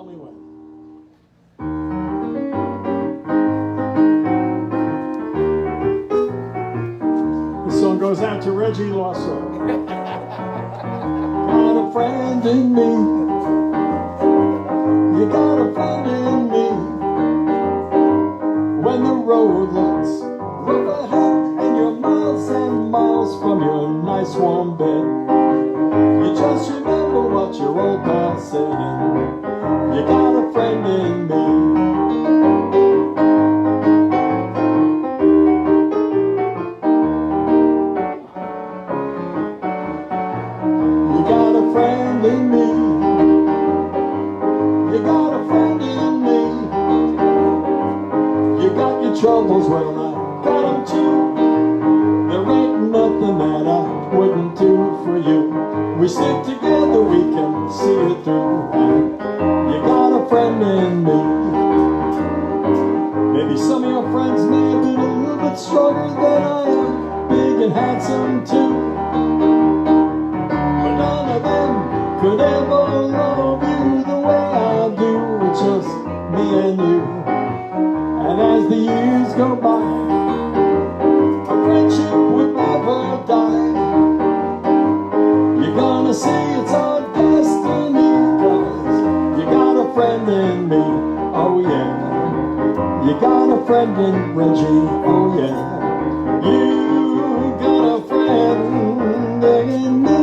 Tell me when. This song goes out to Reggie Lawson. Got a friend in me. You got a friend in me. When the road looks rough ahead and you're miles and miles from your nice warm bed, you just remember what your old pal said. You got a friend in me. You got a friend in me. You got a friend in me. You got your troubles, well I got them too. There ain't nothing that I wouldn't do for you. We stick together, we can see it through. You got a friend in me. Maybe some of your friends may have been a little bit stronger than I am, big and handsome too. But none of them could ever love you the way I do. It's just me and you. And as the years go by, our friendship would never die. You're gonna see it's our destiny, 'cause you got a friend in me, oh yeah. You got a friend in Reggie, oh yeah. You got a friend in me.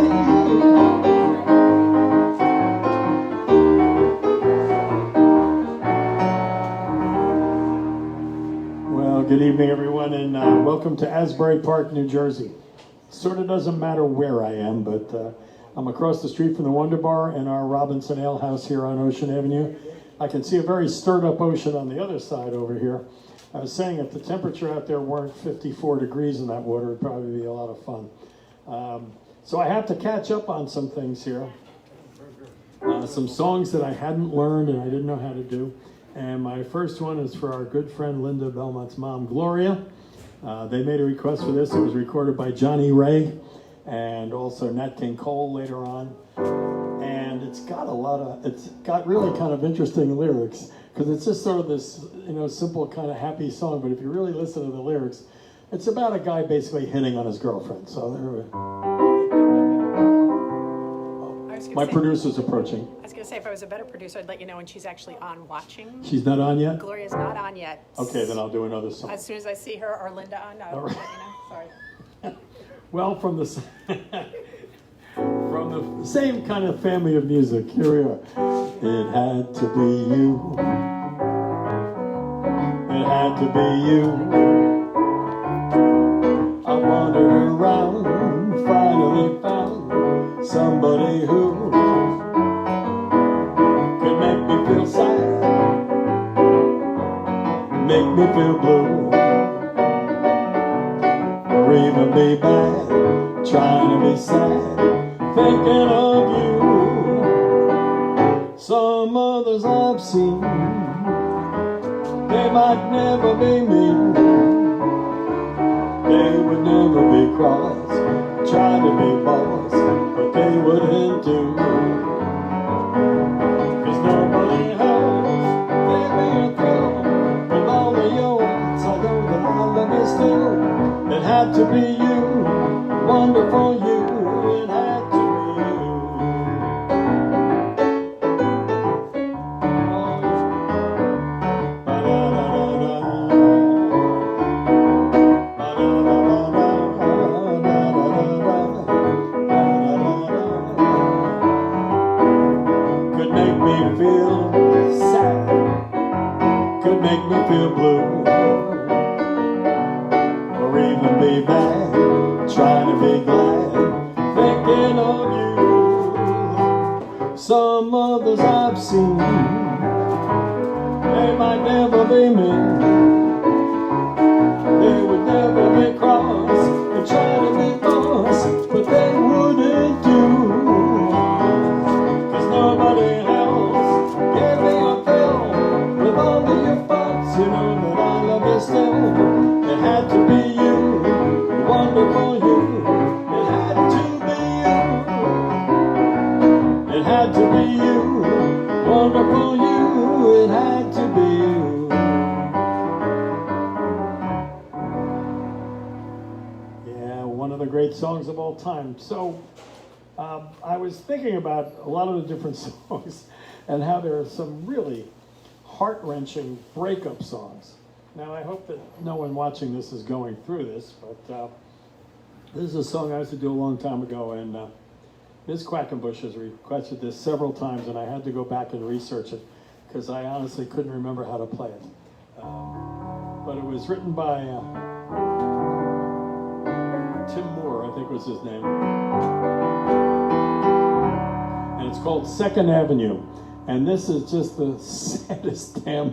Well, good evening everyone, and welcome to Asbury Park, New Jersey. Sort of doesn't matter where I am, but I'm across the street from the Wonder Bar and our Robinson Ale House here on Ocean Avenue. I can see a very stirred up ocean on the other side over here. I was saying if the temperature out there weren't 54 degrees in that water, it'd probably be a lot of fun. So I have to catch up on some things here. Some songs that I hadn't learned and I didn't know how to do. And my first one is for our good friend Linda Belmont's mom, Gloria. They made a request for this. It was recorded by Johnny Ray and also Nat King Cole later on. And it's got really kind of interesting lyrics, because it's just sort of this, simple kind of happy song. But if you really listen to the lyrics, it's about a guy basically hitting on his girlfriend. So there we My producer's approaching. I was going to say, if I was a better producer, I'd let you know when she's actually on watching. She's not on yet? Gloria's not on yet. Okay, then I'll do another song. As soon as I see her or Linda on, I'll let you know. Sorry. Well, from the same kind of family of music, here we are. It had to be you. It had to be you. I wandered around, finally found somebody who could make me feel sad, make me feel blue, or even be bad, trying to be sad, thinking of you. Some others I've seen, they might never be mean, they would never be cross, try to be boss, but they wouldn't do. 'Cause nobody else gave me a thrill with all of yours. I know that I love you still. It had to be you, wonderful you. It had to be you. Could make me feel sad, could make me feel blue, or even be bad, trying to be glad, thinking of you. Some others I've seen, they might never be me, they would never be cross, and try to be boss, but they wouldn't do. 'Cause nobody else gave me a thrill with all of your thoughts. You know that I love you still. It had to be you, wonderful you. It had to be you. It had to be you, wonderful you. it had to be you. Yeah, one of the great songs of all time. So I was thinking about a lot of the different songs and how there are some really heart-wrenching breakup songs. Now, I hope that no one watching this is going through this, but this is a song I used to do a long time ago, and Ms. Quackenbush has requested this several times, and I had to go back and research it because I honestly couldn't remember how to play it. But it was written by Tim Moore, I think was his name. And it's called Second Avenue. And this is just the saddest damn.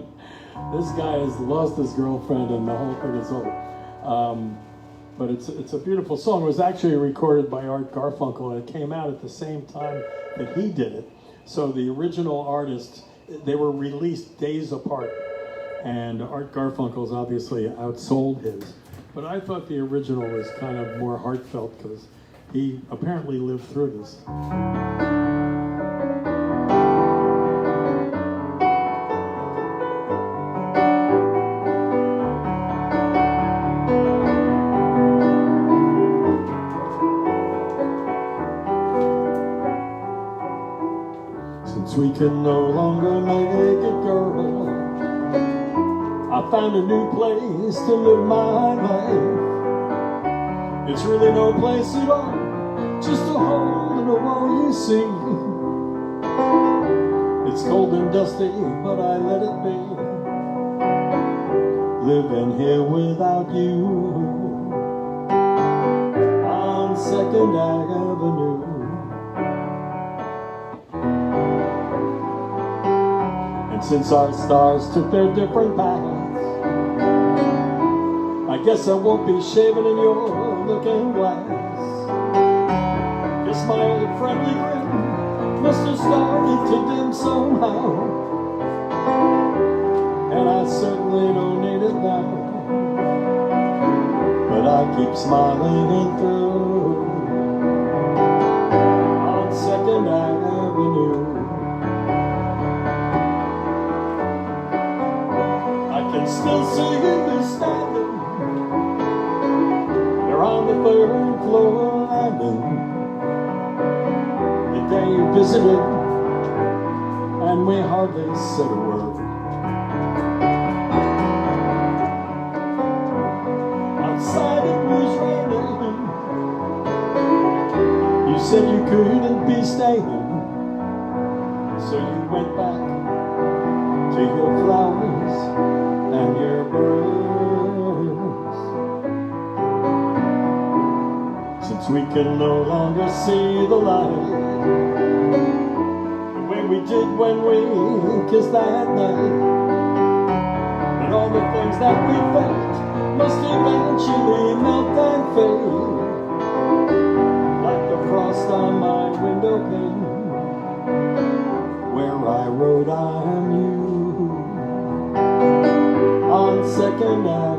This guy has lost his girlfriend and the whole thing is over. But it's a beautiful song. It was actually recorded by Art Garfunkel, and it came out at the same time that he did it. So the original artist, they were released days apart. And Art Garfunkel's obviously outsold his. But I thought the original was kind of more heartfelt because he apparently lived through this. We can no longer make it, girl. I found a new place to live my life. It's really no place at all, just a hole in a wall, you see. It's cold and dusty, but I let it be. Living here without you on 2nd Avenue. Since our stars took their different paths, I guess I won't be shaving in your looking glass. Guess my old friendly grin must have started to dim somehow, and I certainly don't need it now. But I keep smiling and through on 2nd Avenue. Still singing this standing there on the 3rd floor landing. The day you visited, and we hardly said a word. Outside it was raining. You said you couldn't be staying, so you went back to your flowers and your birds. Since we can no longer see the light the way we did when we kissed that night, and all the things that we felt must eventually melt and fade, like the frost on my window pane where I wrote I'm you on 2nd Avenue.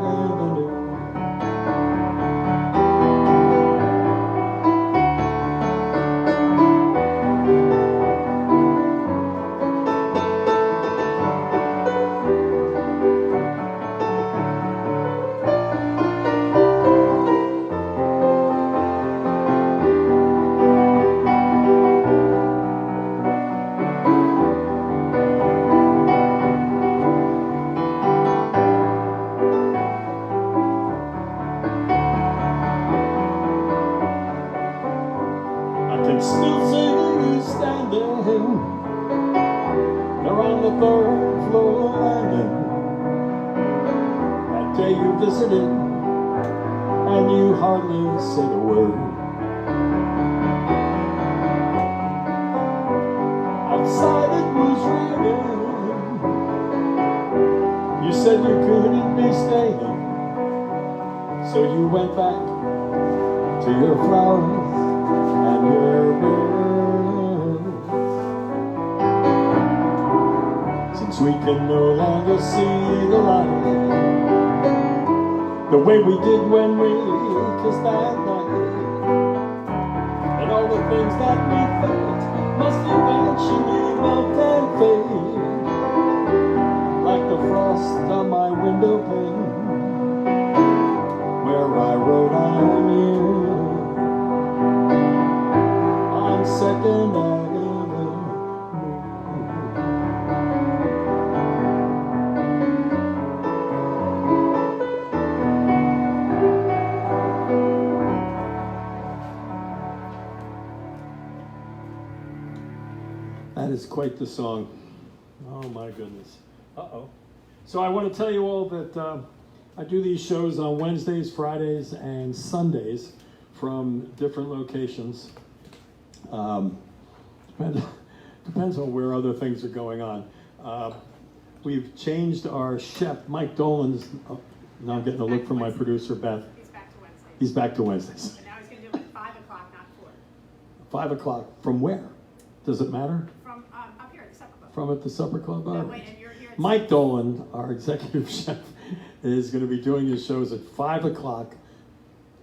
Still see you standing there on the 3rd floor landing. That day you visited, and you hardly said a word. Outside it was raining. You said you couldn't be staying, so you went back to your flowers and your birds. Since we can no longer see the light the way we did when we kissed that night, and all the things that we felt must eventually melt and fade, frost on my window pane, where I wrote I'm here on Second Avenue. That is quite the song. Oh my goodness. Uh-oh. So I want to tell you all that I do these shows on Wednesdays, Fridays, and Sundays from different locations. Depends on where other things are going on. We've changed our chef, Mike Dolan's. Now I'm getting a look from my producer, Beth. He's back to Wednesday. He's back to Wednesdays. And now he's going to do it at 5 o'clock, not 4. 5 o'clock. From where? Does it matter? From up here at the supper club. From at the supper club? No, All wait, right. and you're here at Mike Dolan, our executive chef, is going to be doing his shows at 5 o'clock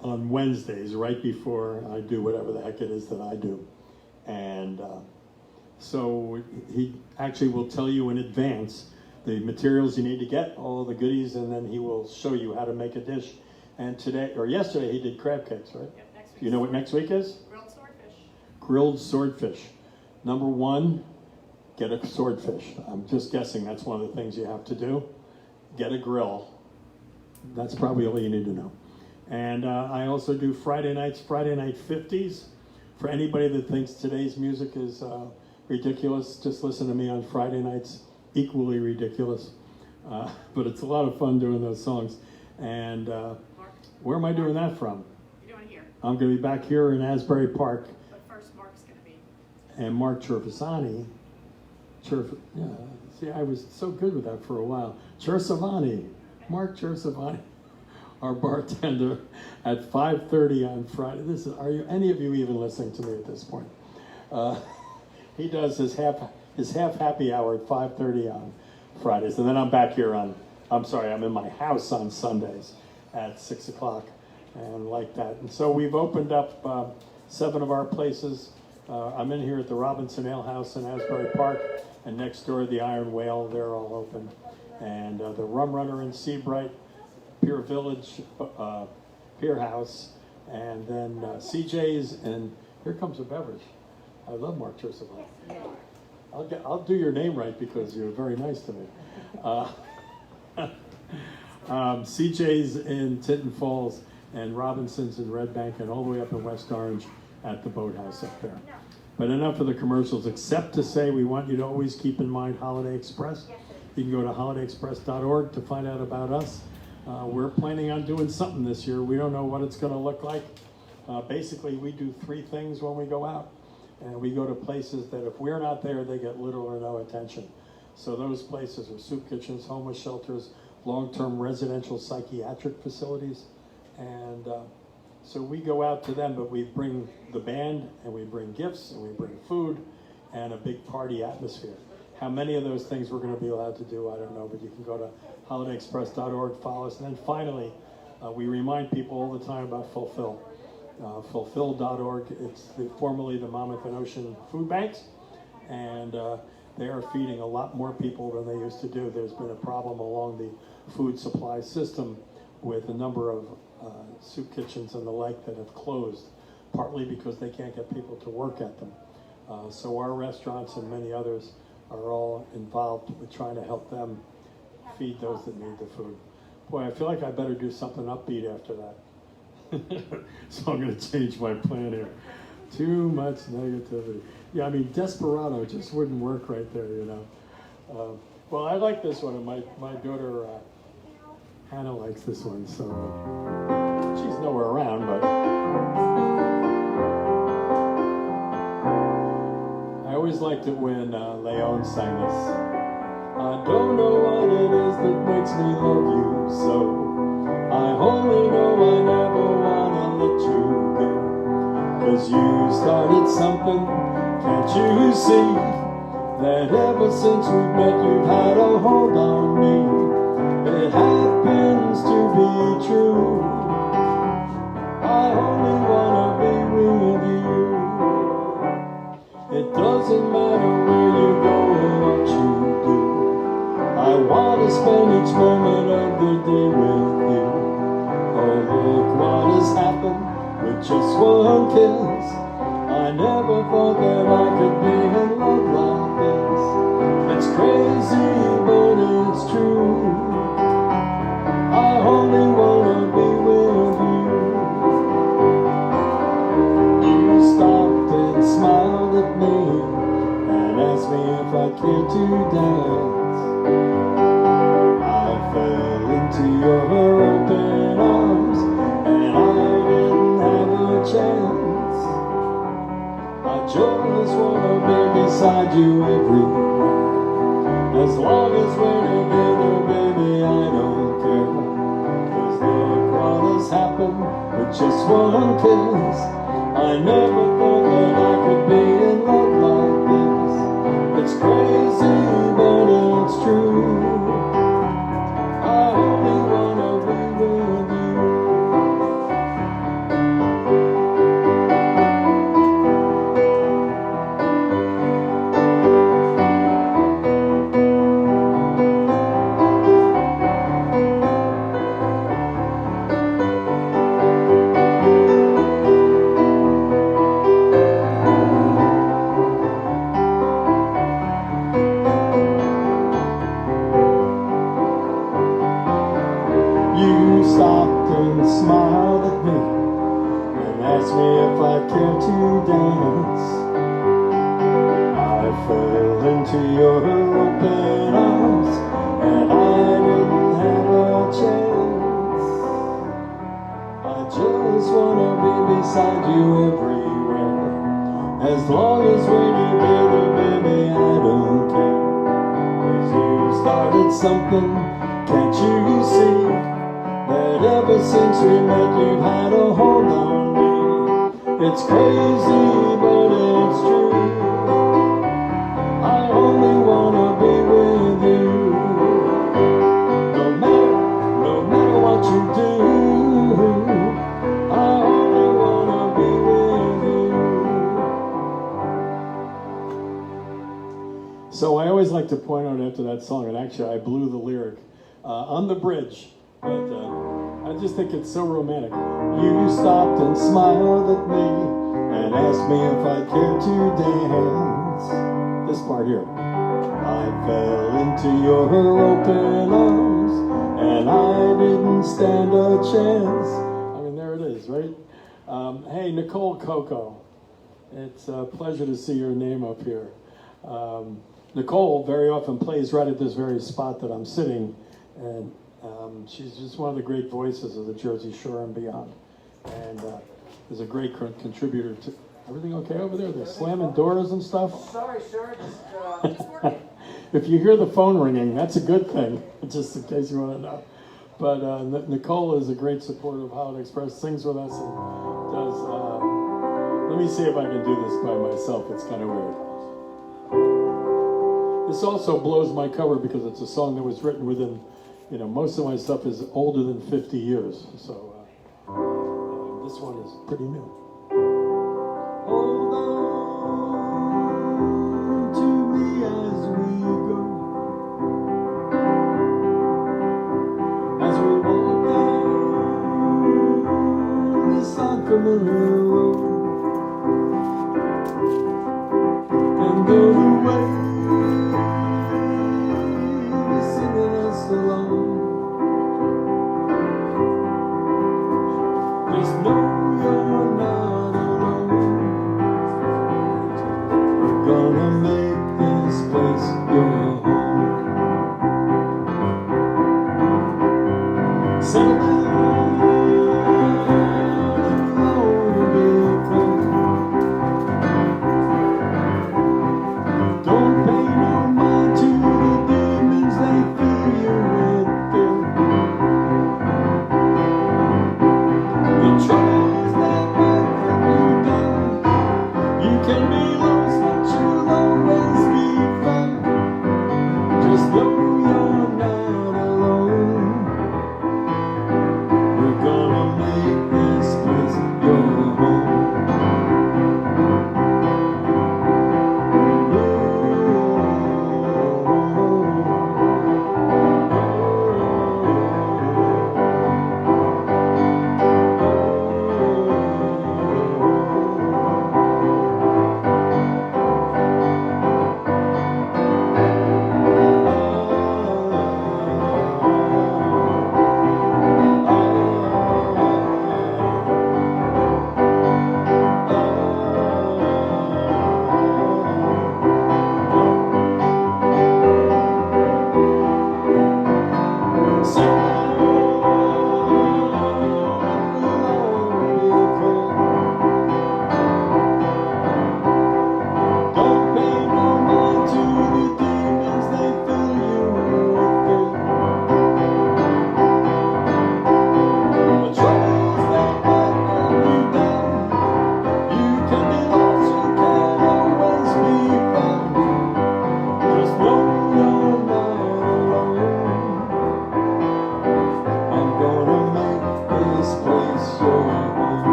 on Wednesdays, right before I do whatever the heck it is that I do. And so he actually will tell you in advance the materials you need to get, all the goodies, and then he will show you how to make a dish. And today, or yesterday, he did crab cakes, right? Yep, next week. Do you know what next week is? Grilled swordfish. Grilled swordfish. Number one, get a swordfish. I'm just guessing that's one of the things you have to do. Get a grill. That's probably all you need to know. And I also do Friday nights, Friday Night 50s. For anybody that thinks today's music is ridiculous, just listen to me on Friday nights. Equally ridiculous. But it's a lot of fun doing those songs. And where am I doing that from? You're doing it here. I'm going to be back here in Asbury Park. But first, Mark's going to be. And Mark Cherfasani. Yeah, see, I was so good with that for a while. Cherfasani, Mark Cherfasani, our bartender, at 5:30 on Friday. Are you any of you even listening to me at this point? He does his half happy hour at 5:30 on Fridays, and then I'm back here I'm in my house on Sundays at 6 o'clock, and like that. And so we've opened up 7 of our places. I'm in here at the Robinson Ale House in Asbury Park, and next door the Iron Whale, they're all open. And the Rum Runner in Seabright, Pier Village, Pier House, and then CJ's, and here comes a beverage. I love Mark Cherfasani. I'll do your name right because you're very nice to me. CJ's in Tinton Falls, and Robinson's in Red Bank, and all the way up in West Orange at the boathouse up there. But enough of the commercials, except to say we want you to always keep in mind Holiday Express. You can go to holidayexpress.org to find out about us. We're planning on doing something this year. We don't know what it's going to look like. Basically, we do 3 things when we go out. And we go to places that if we're not there, they get little or no attention. So those places are soup kitchens, homeless shelters, long-term residential psychiatric facilities. And so we go out to them, but we bring the band, and we bring gifts, and we bring food, and a big party atmosphere. How many of those things we're going to be allowed to do, I don't know, but you can go to holidayexpress.org, follow us. And then finally, we remind people all the time about Fulfill. Fulfill.org, it's formerly the Monmouth and Ocean Food Banks, and they are feeding a lot more people than they used to do. There's been a problem along the food supply system with a number of soup kitchens and the like that have closed, partly because they can't get people to work at them. So our restaurants and many others are all involved with trying to help them feed those that need the food. Boy, I feel like I better do something upbeat after that. So I'm going to change my plan here. Too much negativity. Yeah, I mean, Desperado just wouldn't work right there, you know. Well, I like this one, and my daughter Hannah likes this one, so she's nowhere around, but I always liked it when Leon sang this. I don't know what it is that makes me love you so. I only know I never wanna let you go. 'Cause you started something, can't you see? That ever since we met you've had a hold on me. It happens to be true. I only wanna be with you. It doesn't matter where you go or what you do. I wanna spend each moment of the day with you. Oh, look what has happened with just one kiss. I never thought that I could be in love like this. It's crazy, but it's true. I only wanna be with you. You stopped and smiled at me and asked me if I cared to dance. I fell into your open arms and I didn't have a chance. I just wanna be beside you everywhere. As long as we're together, baby, I don't care. 'Cause look what has happened with just one kiss. I never thought that I could be in love like this. It's crazy, but it's true. I only wanna be with you. You stopped and smiled at me and asked me if I cared to dance. I fell into your open arms and I didn't have a chance. I just wanna be beside you everywhere. As long as we're together, baby, I don't care. 'Cause you started something, can't you see? That ever since we met, you've had a hold on me. It's crazy, but it's true. I only wanna be with you. No matter what you do, I only wanna be with you. So I always like to point out after that song, and actually I blew the lyric on the bridge. But I just think it's so romantic. You stopped and smiled at me and asked me if I cared to dance. This part here. I fell into your open arms and I didn't stand a chance. I mean, there it is, right? Hey, Nicole Coco. It's a pleasure to see your name up here. Nicole very often plays right at this very spot that I'm sitting, and she's just one of the great voices of the Jersey Shore and beyond, and is a great contributor to. Everything okay over there? They're slamming doors and stuff? Sorry, sir. Just working. If you hear the phone ringing, that's a good thing, just in case you want to know. But Nicole is a great supporter of Holiday Express, sings with us, and does. Let me see if I can do this by myself. It's kind of weird. This also blows my cover because it's a song that was written within, most of my stuff is older than 50 years. So this one is pretty new. Hold on to me as we go, as we walk down this unfamiliar road, and though the wave is singing us along, just know you're not alone. We're gonna make this place your home. Settle down alone and be friends. Don't pay no mind to the demons, they fill you with fear. The troubles that might have you down, you can be lost, but you'll always be found. Just know you're not alone. We're gonna make this place your home.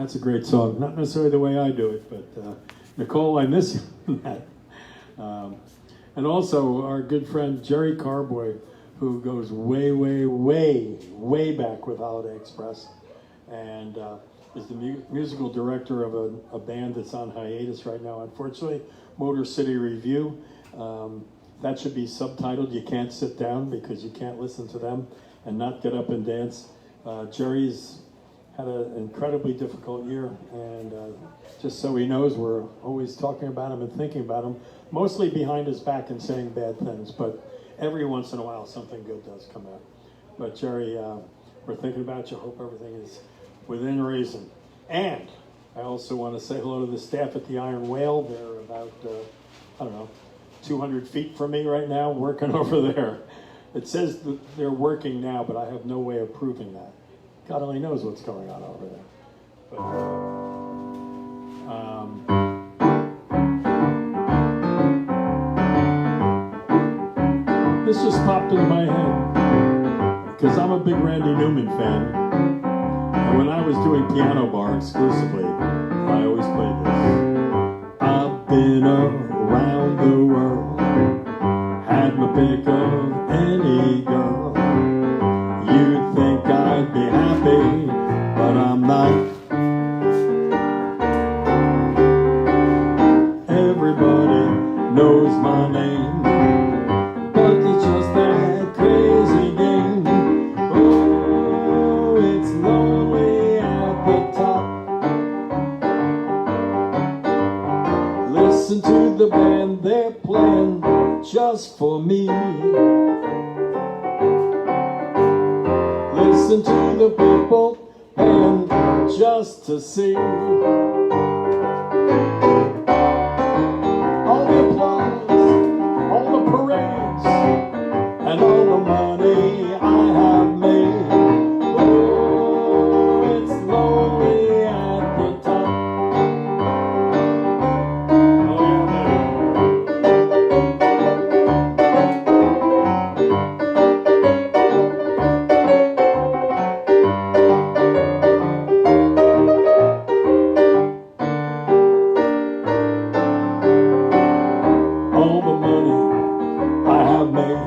That's a great song. Not necessarily the way I do it, but Nicole, I miss you on that. And also our good friend Jerry Carboy, who goes way, way, way, way back with Holiday Express, and is the musical director of a band that's on hiatus right now, unfortunately, Motor City Review. That should be subtitled. You can't sit down because you can't listen to them and not get up and dance. Jerry's had an incredibly difficult year, and just so he knows, we're always talking about him and thinking about him, mostly behind his back and saying bad things, but every once in a while something good does come out. But Jerry, we're thinking about you. Hope everything is within reason. And I also want to say hello to the staff at the Iron Whale. They're about, 200 feet from me right now, working over there. It says that they're working now, but I have no way of proving that. God only knows what's going on over there. But, this just popped into my head because I'm a big Randy Newman fan. And when I was doing piano bar exclusively, I always played this. I've been around the world, had my pick of any girl. You'd think I'd be happy, but I'm not. Everybody knows my name, but it's just that crazy game. Oh, it's lonely at the top. Listen to the band, they're playing just for me. Listen to the people paying just to see all the applause, all the parades, and all the money I have made. Oh, it's lonely at the top. Oh, yeah, all the money I have made,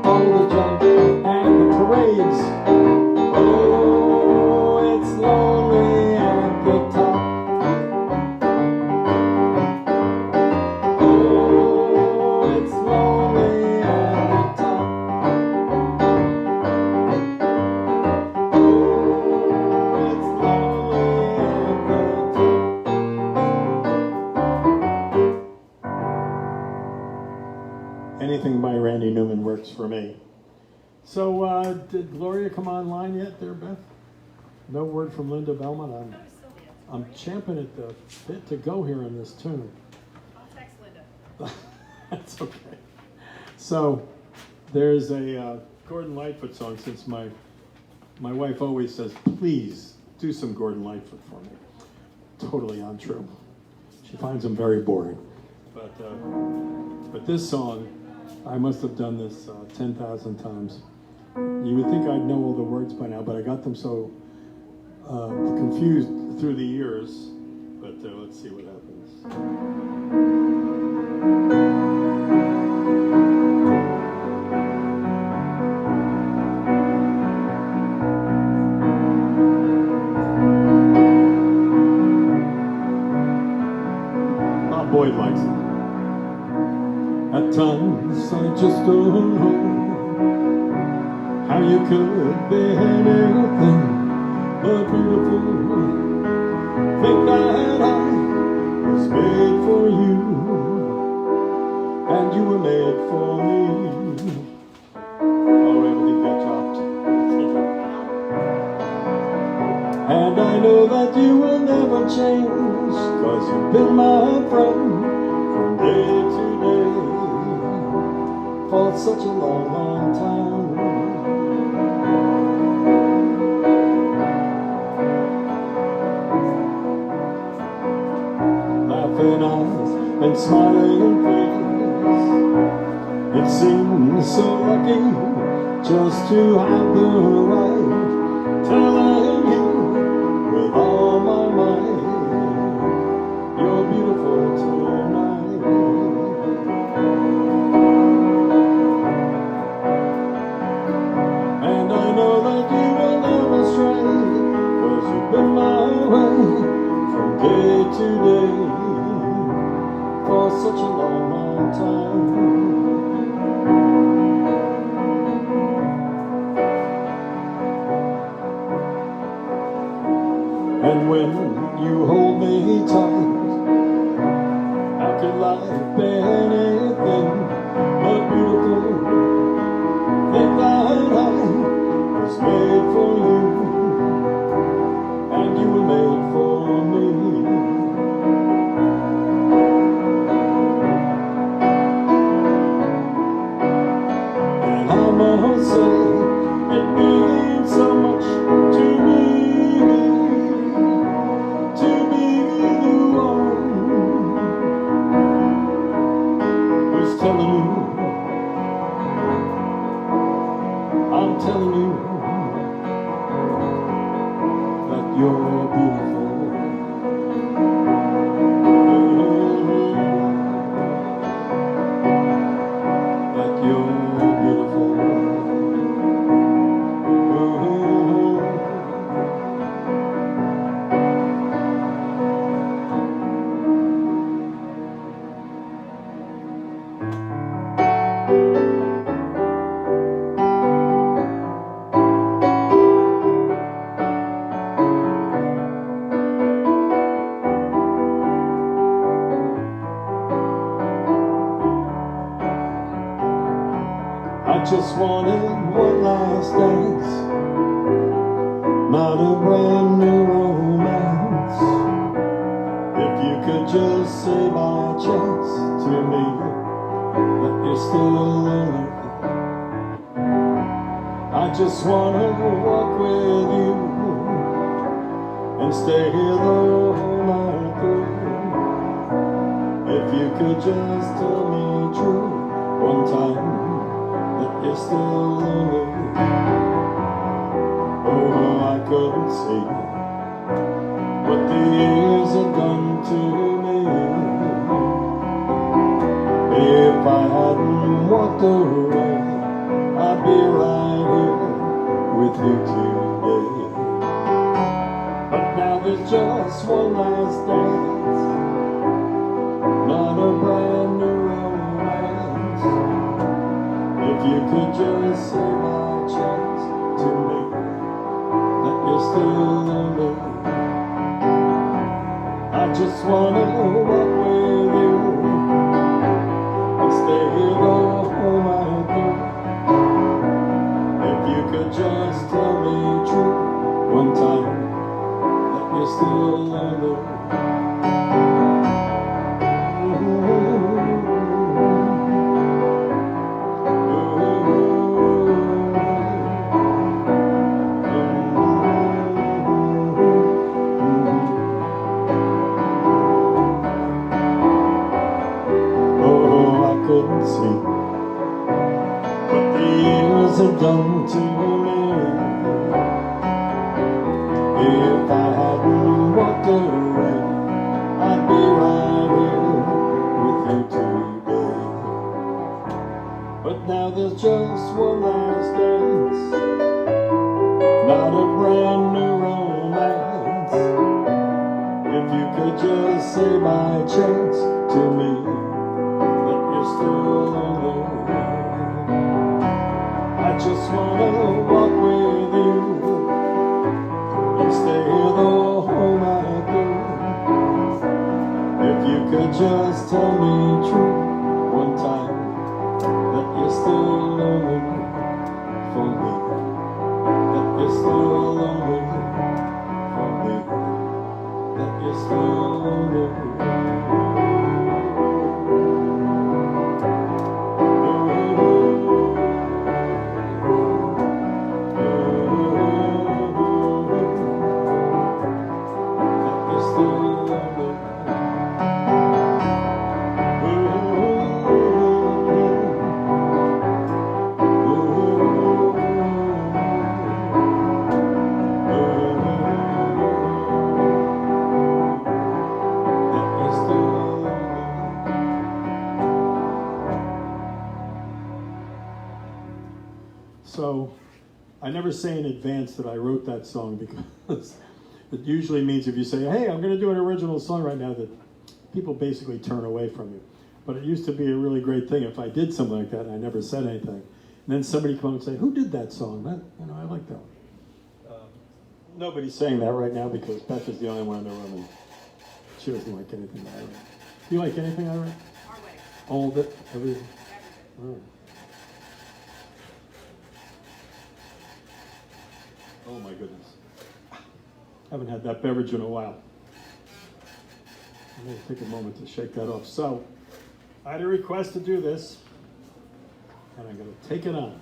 all the junk and the parades. Oh, it's lonely at the top. Oh, it's lonely at the top. Oh, it's lonely at the top. Anything by Randy Newman works for me. So, did Gloria come online yet there, Beth? No word from Linda Belmont. I'm champing at the bit to go here in this tune. I'll text Linda. That's okay. So, there's a Gordon Lightfoot song, since my wife always says, please do some Gordon Lightfoot for me. Totally untrue. She finds him very boring. But this song, I must have done this 10,000 times. You would think I'd know all the words by now, but I got them so confused through the years. But let's see what happens. Bob Boyd likes it. At times I just don't know how you could be anything but beautiful. Think that I was made for you, and you were made for me. Oh, everything got dropped. And I know that you will never change, 'cause you've been my friend from day to day for such a long, long time. Laughing eyes and smiling face, it seems so lucky just to have the right telling you with all been my way from day to day for such a long, long time. And when you hold me tight, how could life be anything but beautiful? Think that I was made for you, and you were made for me. And I must say, it means so much to me to be the one who's telling you, I'm telling you that you're beautiful. That you're beautiful. I just wanted one last dance, not a brand new romance. If you could just say by chance to me that you're still lonely, I just wanna walk with you and stay here the whole night through. If you could just tell me true one time that you're still lonely. Oh, I couldn't see what the years had done to me if I hadn't walked away. I'd be right here with you today. But now there's just one last dance, not a brand new romance. If you could just say by chance to me that you're still lonely, I just wanna walk with you and stay here the whole night through. If you could just tell me true one time that you're still lonely. Couldn't see what the years have done to me if I hadn't walked away. I'd be right here with you today. But now there's just one last dance, not a brand new romance. If you could just say by chance to me still lonely, I just wanna walk with you and stay here the whole night through. If you could just tell me true one time that you're still lonely for me, that you're still lonely for me, that you're still lonely. So I never say in advance that I wrote that song because It usually means if you say, hey, I'm going to do an original song right now, that people basically turn away from you. But it used to be a really great thing if I did something like that and I never said anything. And then somebody come up and say, who did that song? I like that one. Nobody's saying that right now because Beth is the only one in the room and she doesn't like anything I write. Do you like anything I write? Our wedding. All of it? Everything? Everything. All right. Oh my goodness. Haven't had that beverage in a while. I'm going to take a moment to shake that off. So, I had a request to do this, and I'm going to take it on.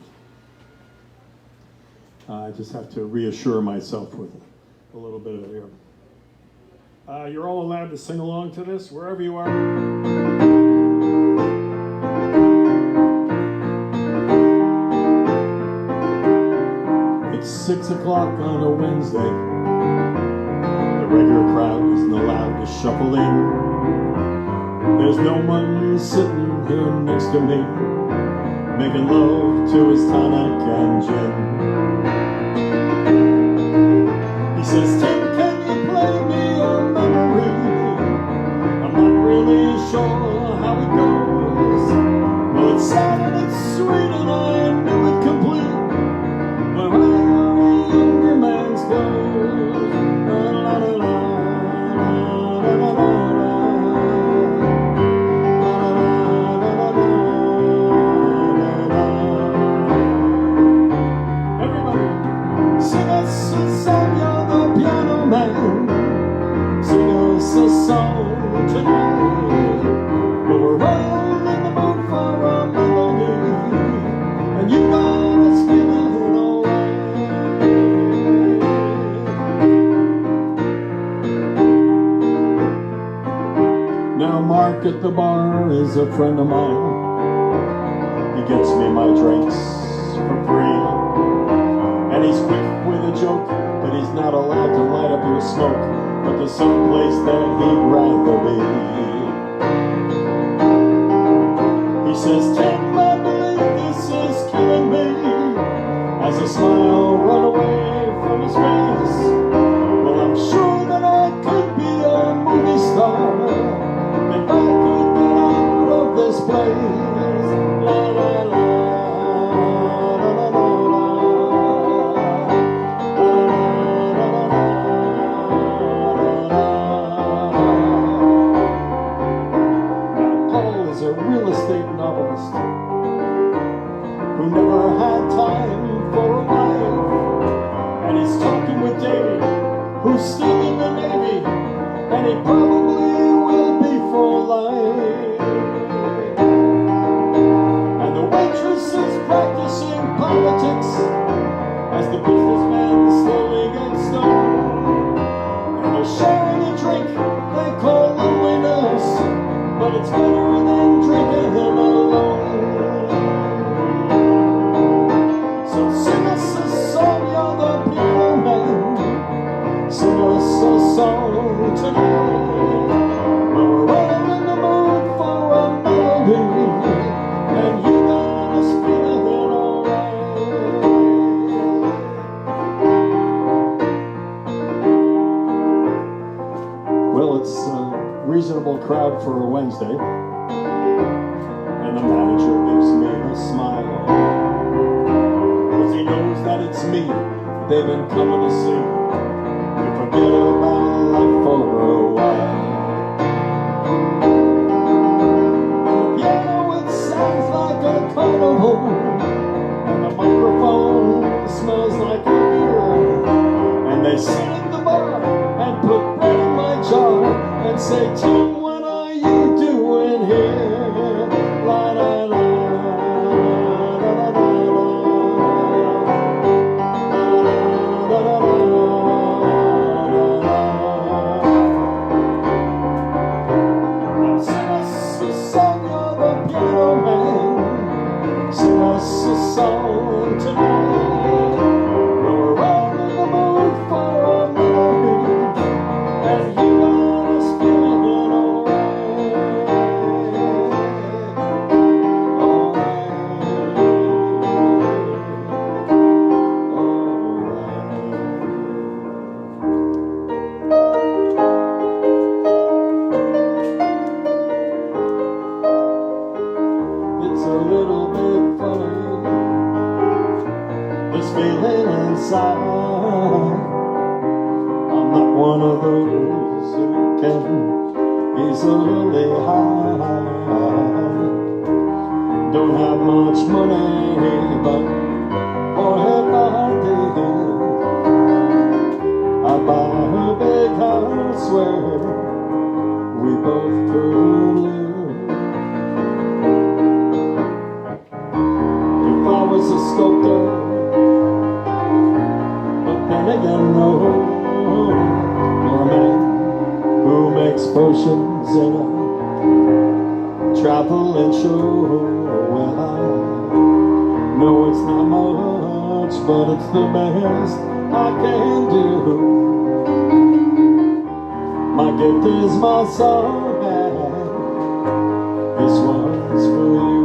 I just have to reassure myself with a little bit of it here. You're all allowed to sing along to this, wherever you are. It's 6 o'clock on a Wednesday. The regular crowd isn't allowed to shuffle in. There's no one sitting here next to me, making love to his tonic and gin. He says, Tim, can you play me a memory? I'm not really sure how it goes. Well, it's sad and it's sweet and I knew it complete, but I am a younger man's clothes. La, la, la, la. At the bar is a friend of mine. He gets me my drinks for free, and he's quick with a joke that he's not allowed to light up your smoke, but there's some place that he'd rather be. He says, Tim, I believe this is killing me, as a smile run away from his face. Well, I'm sure that I could be a movie star if I could get out of this place. La la la, la la la la. Now Paul is a real estate novelist who never had time for a wife, and he's talking with Davy, who's still in the Navy, and he probably will be for life. And the waitress is practicing politics as the businessman slowly gets stoned. And they're sharing a drink they call loneliness, but it's better than drinking him alone. So sing us a song, you're the piano man. Sing us a song tonight. Reasonable crowd for a Wednesday, and the manager gives me a smile, because he knows that it's me they've been coming to see, to forget about life for a while. And the piano, it sounds like a carnival, and the microphone smells like a beer, and they sit at the bar and put bread in my jar and say, Tim, what are you doing here? La la la, la la la la, la la la la. feeling inside. I'm not one of those who can easily hide. Don't have much money, but what if I did? I'd buy a big house where we both could live. If I was a sculptor, but then again, no, or a man who makes potions in a traveling show. Well, I know it's not much, but it's the best I can do. My gift is my song, this one's for you.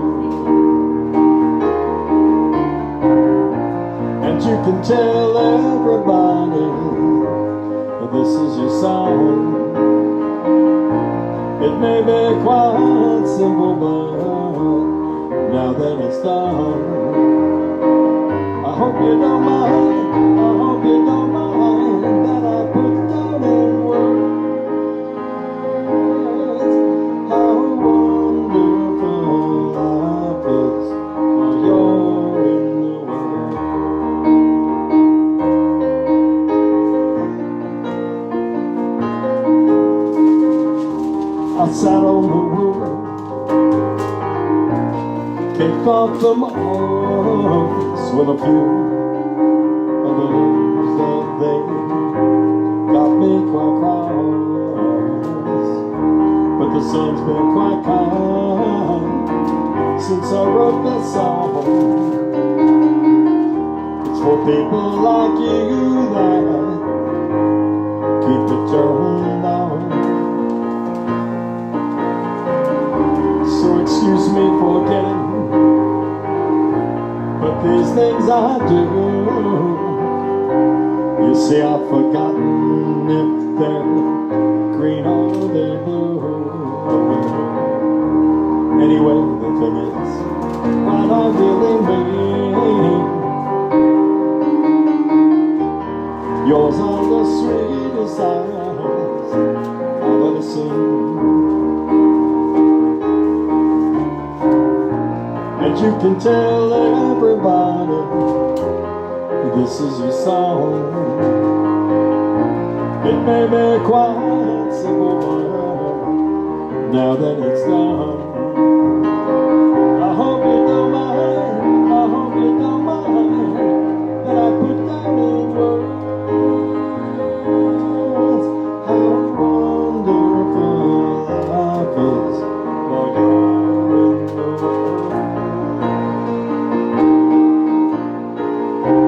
And you can tell everybody that this is your song. It may be quite simple, but now that it's done, I hope you don't mind, I hope you don't mind that I put down in words how wonderful life is while you're in the world. I sat on the wood, kicked off the moss with a few of the leaves that they got me quite cross. But the sun's been quite kind since I wrote this song. It's for people like you that keep it turned on. So excuse me for getting, but these things I do, you see I've forgotten if they're green or they're blue. Anyway, the thing is, what I really mean, yours are the sweetest eyes I've ever seen. And you can tell everybody this is your song. It may be quite simple, but now that it's done, I hope you don't mind, I hope you don't mind that I put down in words how wonderful life is while you're in the world.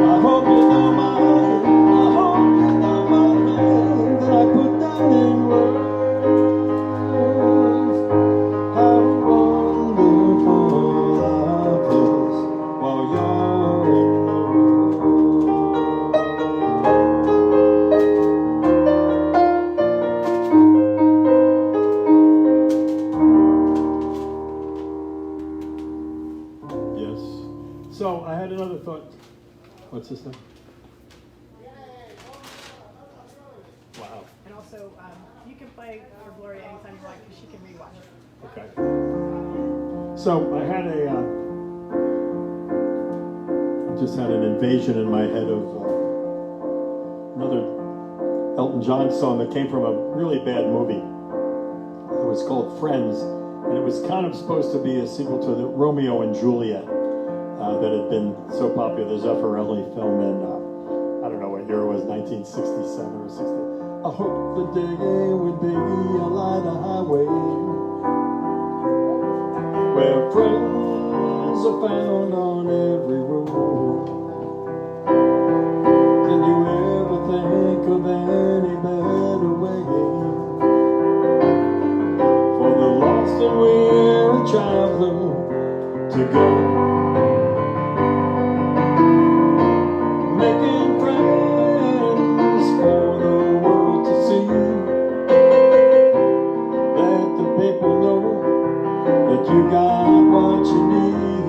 I hope you don't mind, I hope you don't mind that I put down in words how wonderful life is while you're in the world. Yes. So I had another thought. What's this thing? Wow. And also, you can play for Gloria anytime you like, because she can rewatch it. Okay. So I had I just had an invasion in my head of another Elton John song that came from a really bad movie. It was called Friends, and it was kind of supposed to be a sequel to the Romeo and Juliet that had been so popular, the Zeffirelli film in, I don't know what year it was, 1967 or 60. I hope the day would be a lighter highway where friends are found on every road. Can you ever think of any better way for the lost and weary traveler to go? Making friends for the world to see. Let the people know that you got what you need.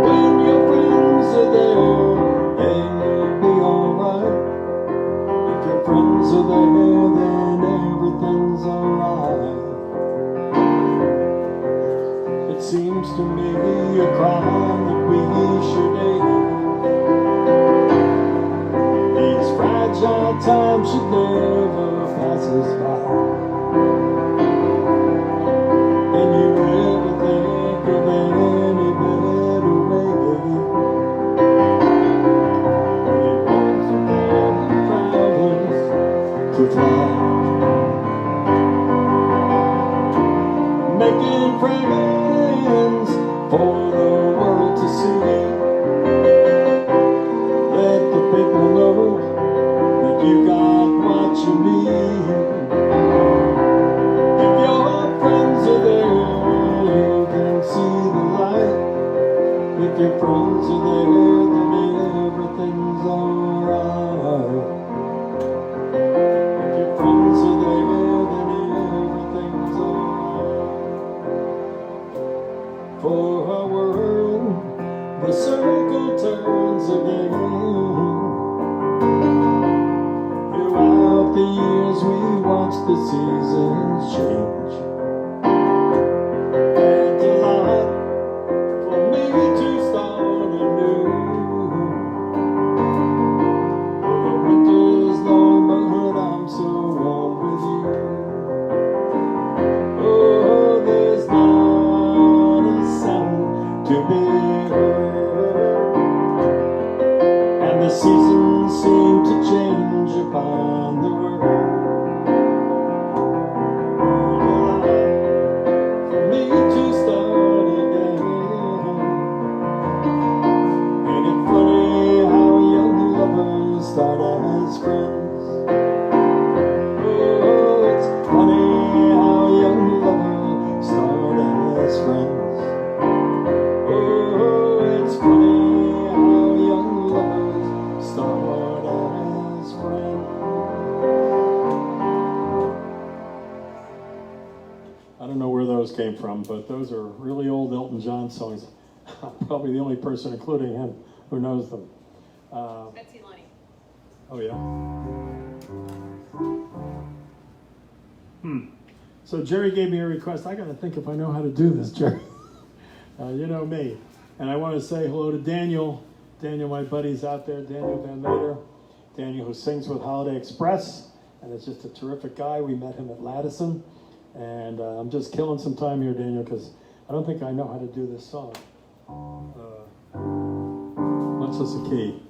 When your friends are there time should never pass us by. And you ever think of any better way? It won't forget the problems to fly. Making friends for the world to see. Let the people know that you got what you need. If your friends are there, you can see the light. If your friends are there, then everything's alright. If your friends are there, then everything's alright. For a world, the circle turns again. Throughout the years we watch the seasons change. And a lot for me to start anew. For the winter's long, but I'm so warm with you. Oh, there's not a sound to be heard. And the seasons seem to change upon the world. For me to start again. Ain't it funny how young lovers start as friends? Oh, it's funny how young lovers start as friends. Oh, it's funny how young lovers start as friends. I don't know where those came from, but those are really old Elton John songs. I'm probably the only person, including him, who knows them. Betsy Lonnie. Oh, yeah? So Jerry gave me a request. I got to think if I know how to do this, Jerry. You know me. And I want to say hello to Daniel. Daniel, my buddy's out there, Daniel Van Mater. Daniel, who sings with Holiday Express, and is just a terrific guy. We met him at Ladison. And I'm just killing some time here, Daniel, because I don't think I know how to do this song. What's this a key?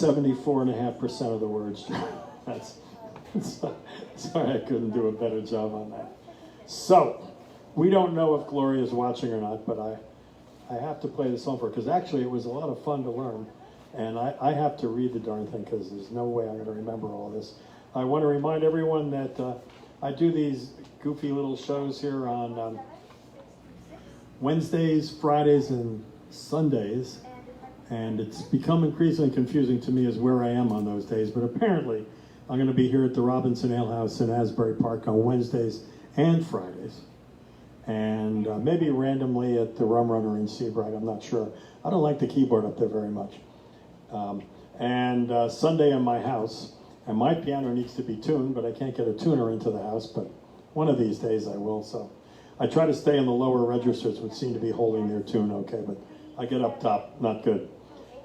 74.5% of the words. That's sorry, I couldn't do a better job on that. So, we don't know if Gloria's watching or not, but I have to play the song for her, because actually it was a lot of fun to learn, and I have to read the darn thing, because there's no way I'm going to remember all this. I want to remind everyone that I do these goofy little shows here on Wednesdays, Fridays, and Sundays, and it's become increasingly confusing to me as where I am on those days, but apparently I'm going to be here at the Robinson Ale House in Asbury Park on Wednesdays and Fridays, and maybe randomly at the Rum Runner in Seabright, I'm not sure. I don't like the keyboard up there very much. And Sunday in my house, and my piano needs to be tuned, but I can't get a tuner into the house, but one of these days I will, so I try to stay in the lower registers, which seem to be holding their tune okay, but I get up top, not good.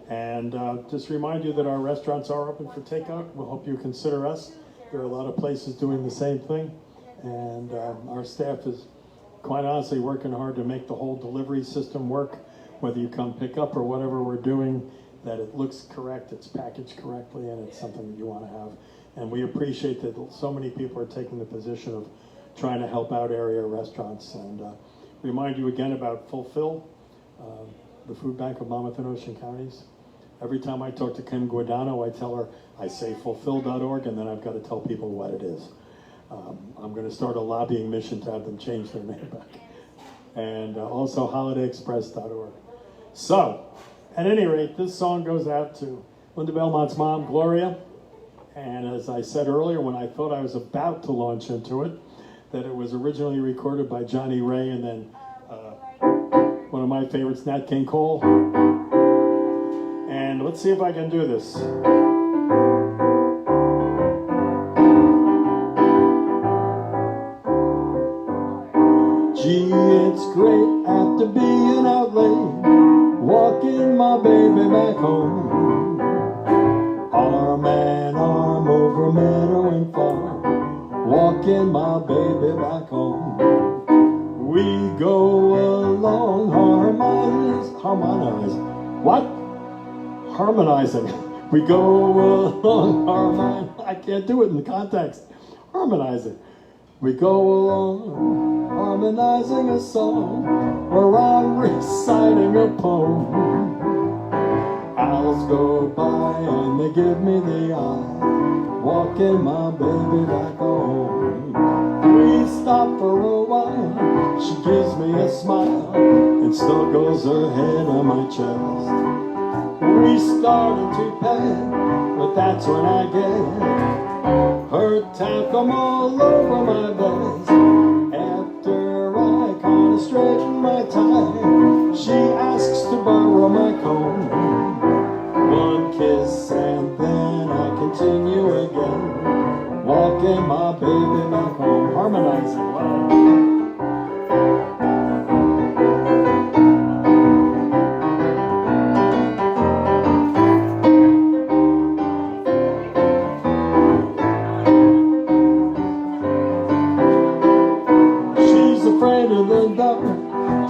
And just remind you that our restaurants are open for takeout. We'll hope you consider us. There are a lot of places doing the same thing, and our staff is quite honestly working hard to make the whole delivery system work, whether you come pick up or whatever we're doing, that it looks correct, it's packaged correctly, and it's something that you want to have. And we appreciate that so many people are taking the position of trying to help out area restaurants. And remind you again about Fulfill, the food bank of Monmouth and Ocean counties. Every time I talk to Kim Guadano, I tell her, I say fulfill.org, and then I've got to tell people what it is. I'm going to start a lobbying mission to have them change their name back. And also holidayexpress.org. So, at any rate, this song goes out to Linda Belmont's mom, Gloria. And as I said earlier, when I thought I was about to launch into it, that it was originally recorded by Johnny Ray and then one of my favorites, Nat King Cole. And let's see if I can do this. Gee, it's great after being out late, walking my baby back home. Arm in arm over meadow and farm, walking my baby back home. We go along harmonizing. We go along I can't do it in the context. Harmonizing. We go along harmonizing a song, or I'm reciting a poem. Owls go by and they give me the eye, walking my baby back home. We stop for a while, she gives me a smile and snuggles her head on my chest. We started to pet, but that's when I get her talcum all over my vest. After I kinda straighten my tie, she asks to borrow my comb. One kiss and then I continue again, walking my baby back home. Harmonizing, wow.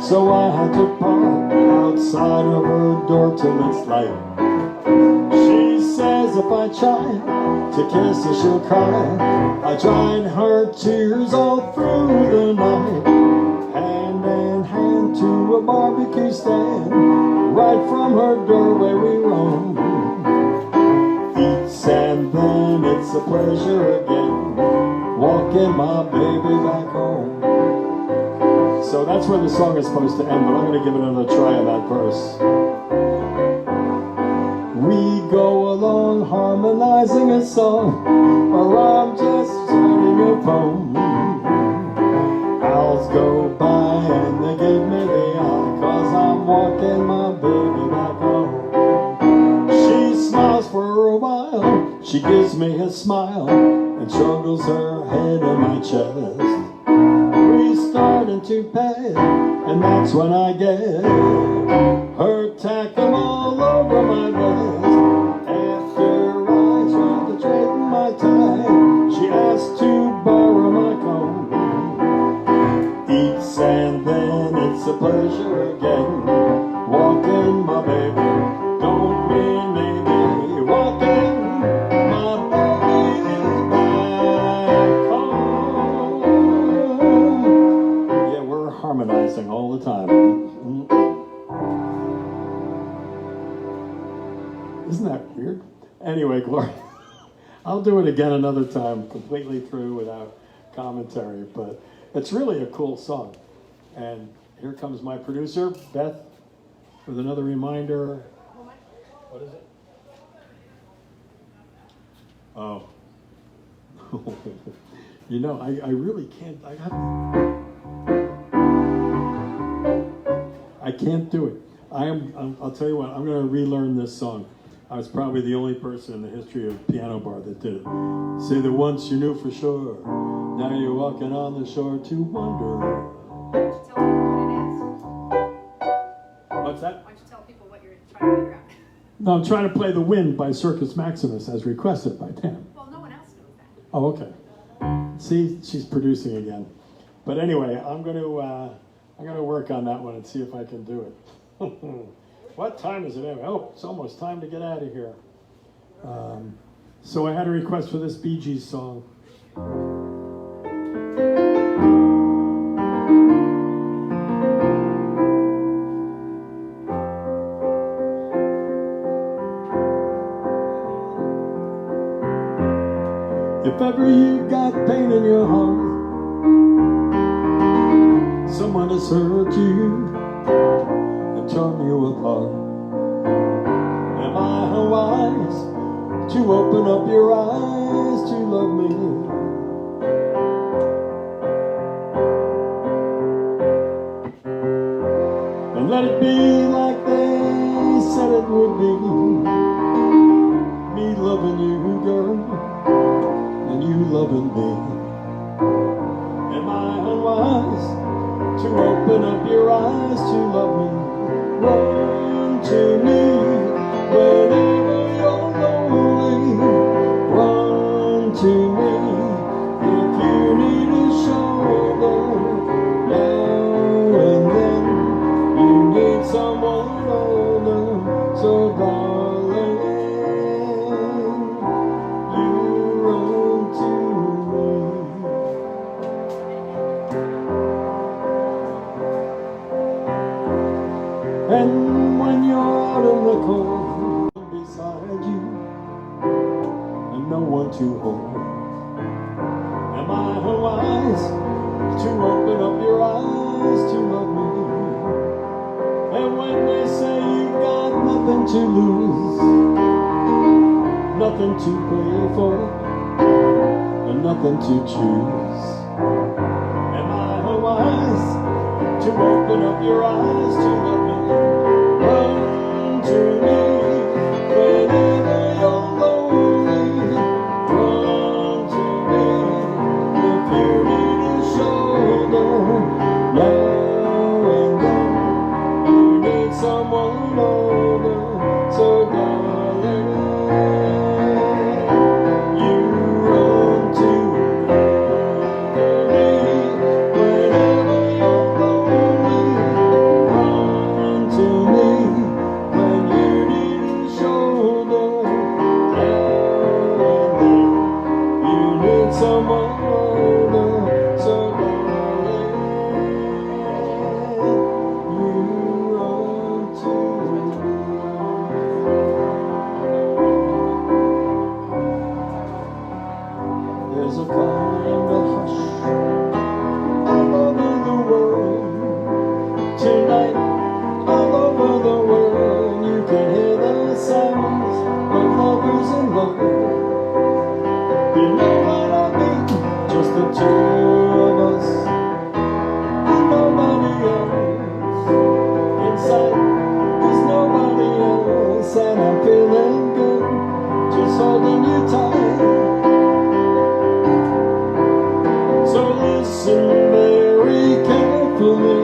So I had to park outside of her door till it's light. She says if I try to kiss her, she'll cry. I dried her tears all through the night. Hand in hand to a barbecue stand, right from her doorway we roam. Eats and then it's a pleasure again, walking my baby back home. So that's where the song is supposed to end, but I'm going to give it another try on that verse. We go along harmonizing a song, or I'm just writing a poem. Owls go by and they give me the eye, 'cause I'm walking my baby back home. She smiles for a while, she gives me a smile, and struggles her head on my chest. Starting to pay, and that's when I get her tacking all over my vest. After I try to straighten my tie, she asks to borrow my comb. Eats and then it's a pleasure again, walking my baby, don't mean maybe, walking anyway, Gloria, I'll do it again another time, completely through without commentary, but it's really a cool song. And here comes my producer, Beth, with another reminder. What is it? Oh. You know, I really can't, I can't do it. I'll tell you what, I'm going to relearn this song. I was probably the only person in the history of Piano Bar that did it. Say that once you knew for sure, now you're walking on the shore to wonder. Why don't you tell people what it is? What's that? Why don't you tell people what you're trying to figure out? No, I'm trying to play The Wind by Circus Maximus as requested by Pam. Well, no one else knows that. Oh, okay. See, she's producing again. But anyway, I'm going to work on that one and see if I can do it. What time is it anyway? Oh, it's almost time to get out of here. So I had a request for this Bee Gees song. If ever you've got pain in your heart, someone has hurt you and torn you apart. Am I wise to open up your eyes to love me? And let it be like they said it would be, me loving you, girl, and you loving me. Am I unwise to open up your eyes to love me? Run to me whenever you're lonely. Run to me if you need a shoulder. Now and then you need someone older. So darling, you run to me. And when you're out in the cold, beside you, and no one to hold, am I wise to open up your eyes to love me? And when they say you've got nothing to lose, nothing to pray for, and nothing to choose, am I wise to open up your eyes to love me? Run to me whenever you're lonely. Run to me if you need a shoulder. Now and then you need someone older. So darling, you run to me whenever you're lonely. Run to me when you need a shoulder. Now and then you need someone older. So darling, you run to me. There's a kind of hush all over the world tonight. All over the world you can hear the sounds of lovers in love. You know what I mean? Just the two of us and nobody else. Inside there's nobody else, and I'm feeling good just holding you tight. So listen very carefully,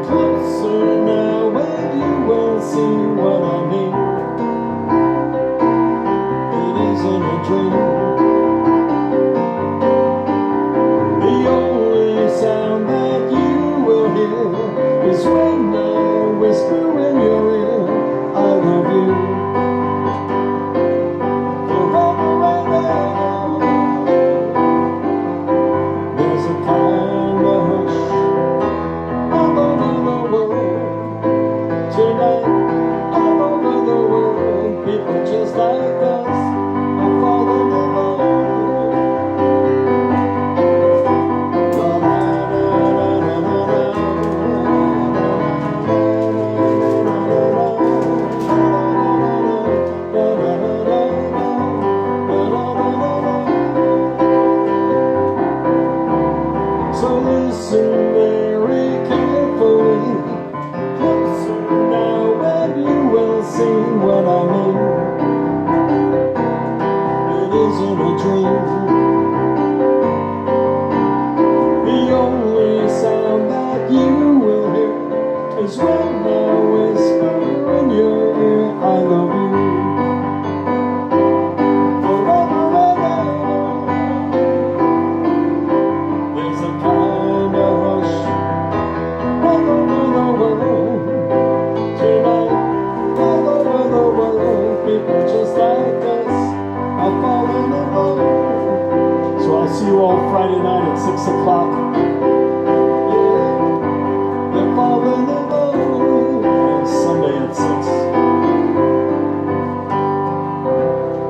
closer now, and you will see what I mean. It isn't a dream. listen very carefully. Closer now and you will see what I mean. It isn't a dream. The only sound that you will hear is when I whisper in your ear, I love you. See you all Friday night at 6 o'clock. Yeah, they're falling in love. And Sunday at 6.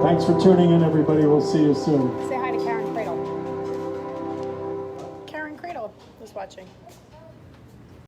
Thanks for tuning in, everybody. We'll see you soon. Say hi.